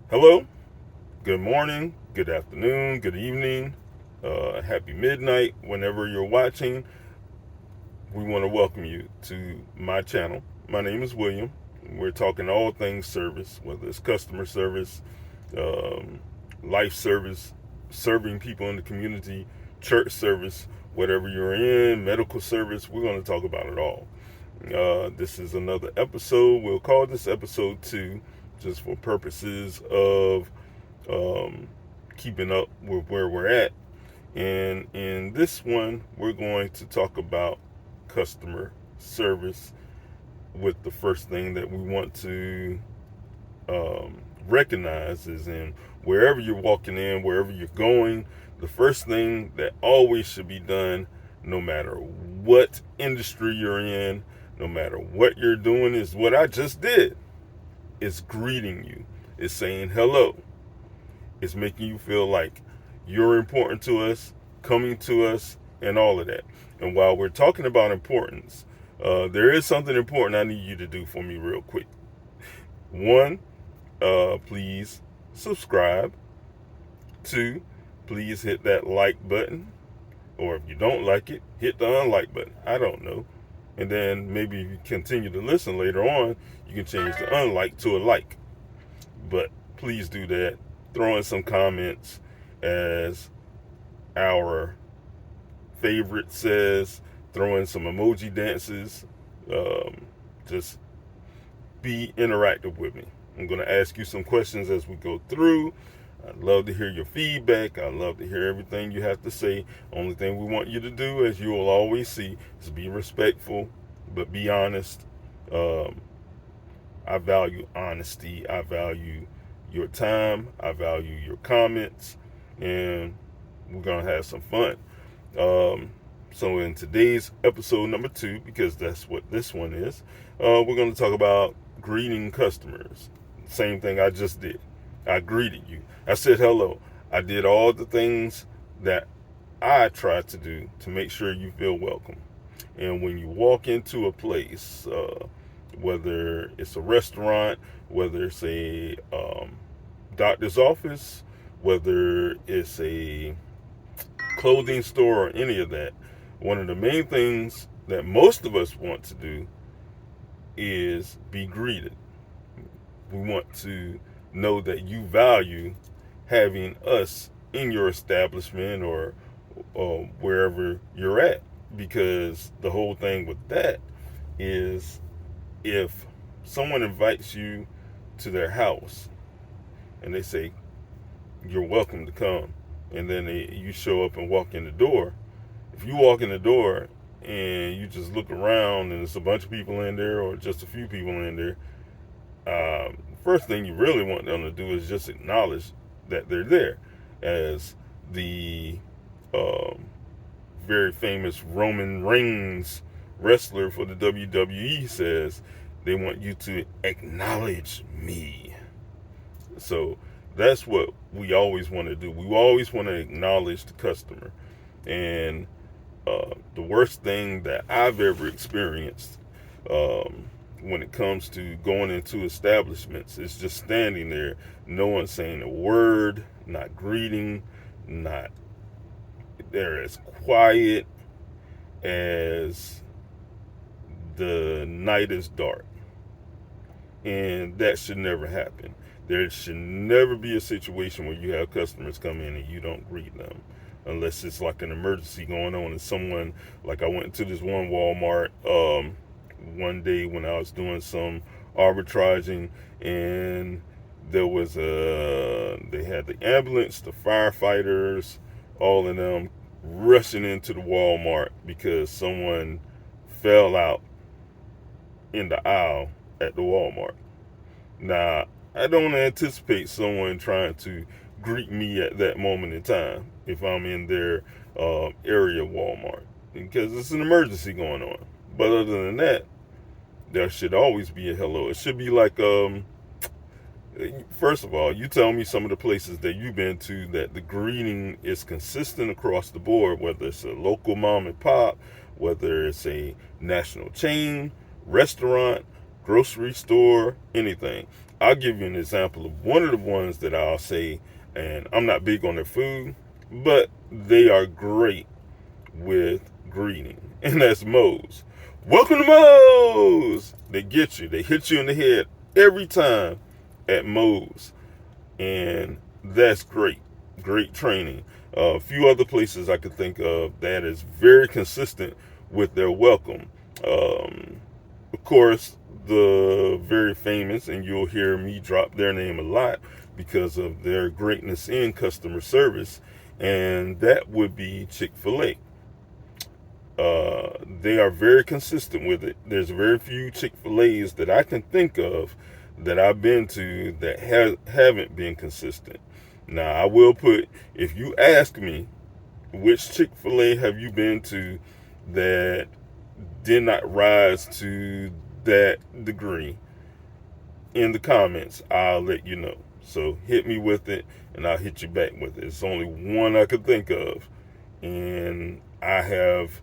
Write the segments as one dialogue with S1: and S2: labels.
S1: Hello, good morning, good afternoon, good evening, happy midnight, whenever you're watching. We want to welcome you to my channel. My name is William. We're talking all things service, whether it's customer service, um, life service, serving people in the community, church service, whatever you're in, medical service. We're going to talk about it all. This is another episode. We'll call this episode 2, just for purposes of um, keeping up with where we're at. And in this one, we're going to talk about customer service, with the first thing that we want to recognize is in wherever you're walking in, wherever you're going, the first thing that always should be done, no matter what industry you're in, no matter what you're doing, is what I just did. It's greeting you. It's saying hello. It's making you feel like you're important to us, coming to us, and all of that. And while we're talking about importance, there is something important I need you to do for me real quick. One, please subscribe. Two, please hit that like button. Or if you don't like it, hit the unlike button. I don't know. And then maybe if you continue to listen later on, you can change the unlike to a like. But please do that. Throw in some comments, as our favorite says. Throw in some emoji dances. Just be interactive with me. I'm going to ask you some questions as we go through. I'd love to hear your feedback. I'd love to hear everything you have to say. Only thing we want you to do, as you will always see, is be respectful, but be honest. I value honesty. I value your time. I value your comments. And we're going to have some fun. So in today's episode number 2, because that's what this one is, we're going to talk about greeting customers. Same thing I just did. I greeted you. I said hello. I did all the things that I try to do to make sure you feel welcome. And when you walk into a place, whether it's a restaurant, whether it's a doctor's office, whether it's a clothing store or any of that, one of the main things that most of us want to do is be greeted. We want to know that you value having us in your establishment or wherever you're at, because the whole thing with that is, if someone invites you to their house and they say you're welcome to come, and then you show up and walk in the door, if you walk in the door and you just look around and there's a bunch of people in there or just a few people in there, first thing you really want them to do is just acknowledge that they're there. As the very famous Roman Reigns wrestler for the WWE says, they want you to acknowledge me. So that's what we always want to do. We always want to acknowledge the customer. And the worst thing that I've ever experienced when it comes to going into establishments is just standing there, no one saying a word, not greeting, not, they're as quiet as the night is dark. And that should never happen. There should never be a situation where you have customers come in and you don't greet them, unless it's like an emergency going on. And someone, like I went into this one Walmart one day when I was doing some arbitraging, and there was they had the ambulance, the firefighters, all of them rushing into the Walmart because someone fell out in the aisle at the Walmart. Now, I don't anticipate someone trying to greet me at that moment in time if I'm in their area Walmart, because it's an emergency going on. But other than that, there should always be a hello. It should be like, first of all, you tell me some of the places that you've been to that the greeting is consistent across the board, whether it's a local mom and pop, whether it's a national chain, restaurant, grocery store, anything. I'll give you an example of one of the ones that I'll say, and I'm not big on their food, but they are great with greeting, and that's Moe's. Welcome to Moe's. They get you. They hit you in the head every time at Moe's, and that's great. Great training. A few other places I could think of that is very consistent with their welcome. Of course, the very famous, and you'll hear me drop their name a lot because of their greatness in customer service, and that would be Chick-fil-A. They are very consistent with it. There's very few Chick-fil-A's that I can think of that I've been to that haven't been consistent. Now, I will put, if you ask me, which Chick-fil-A have you been to that did not rise to that degree, in the comments, I'll let you know. So hit me with it, and I'll hit you back with it. It's only one I could think of, and I have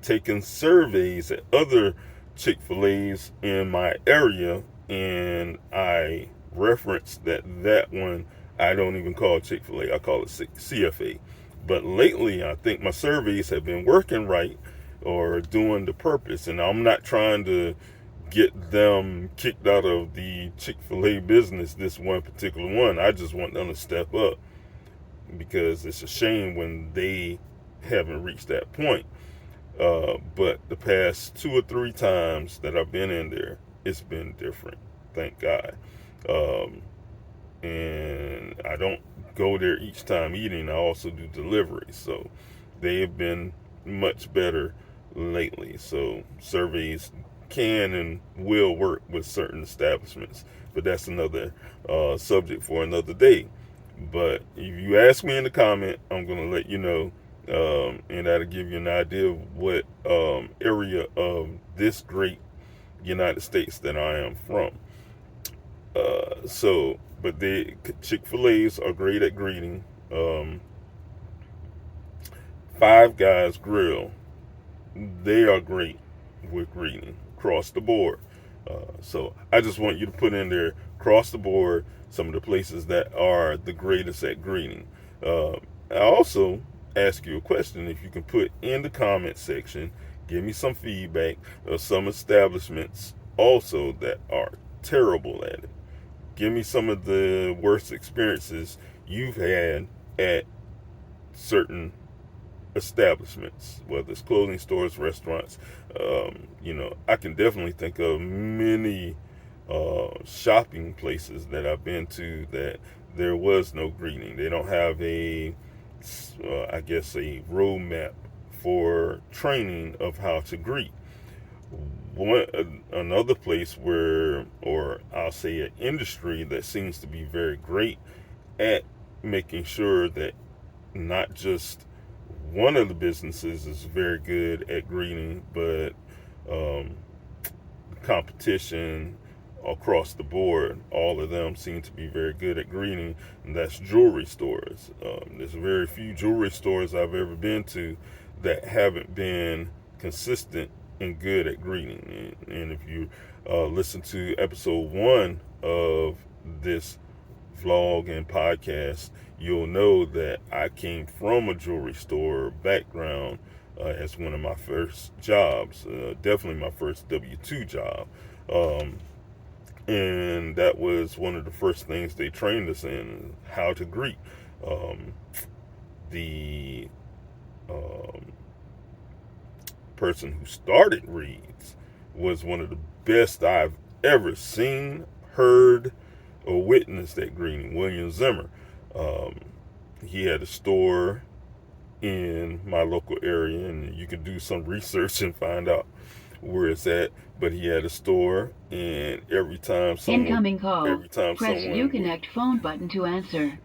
S1: taken surveys at other Chick-fil-A's in my area, and I referenced that one I don't even call Chick-fil-A. I call it CFA. But lately, I think my surveys have been working right or doing the purpose, and I'm not trying to get them kicked out of the Chick-fil-A business, this one particular one. I just want them to step up, because it's a shame when they haven't reached that point. But the past 2 or 3 times that I've been in there, it's been different. Thank God. And I don't go there each time eating. I also do delivery. So they have been much better lately. So surveys can and will work with certain establishments. But that's another subject for another day. But if you ask me in the comment, I'm going to let you know. And that'll give you an idea of what area of this great United States that I am from. But the Chick-fil-A's are great at greeting. Five Guys Grill, they are great with greeting across the board. So I just want you to put in there, across the board, some of the places that are the greatest at greeting. I also ask you a question. If you can put in the comment section, give me some feedback of some establishments also that are terrible at it. Give me some of the worst experiences you've had at certain establishments, whether it's clothing stores, restaurants. I can definitely think of many shopping places that I've been to that there was no greeting. They don't have a roadmap for training of how to greet. Another place where, or I'll say an industry that seems to be very great at making sure that not just one of the businesses is very good at greeting, but competition across the board, all of them seem to be very good at greeting, and that's jewelry stores. There's very few jewelry stores I've ever been to that haven't been consistent and good at greeting. And if you listen to episode 1 of this vlog and podcast, you'll know that I came from a jewelry store background as one of my first jobs, definitely my first W-2 job. And that was one of the first things they trained us in, how to greet. The person who started Reed's was one of the best I've ever seen, heard, or witnessed at greeting. William Zimmer. He had a store in my local area, and you can do some research and find out where it's at. But he had a store, and every time
S2: Incoming call.
S1: every time
S2: Press
S1: someone
S2: Uconnect phone button to answer.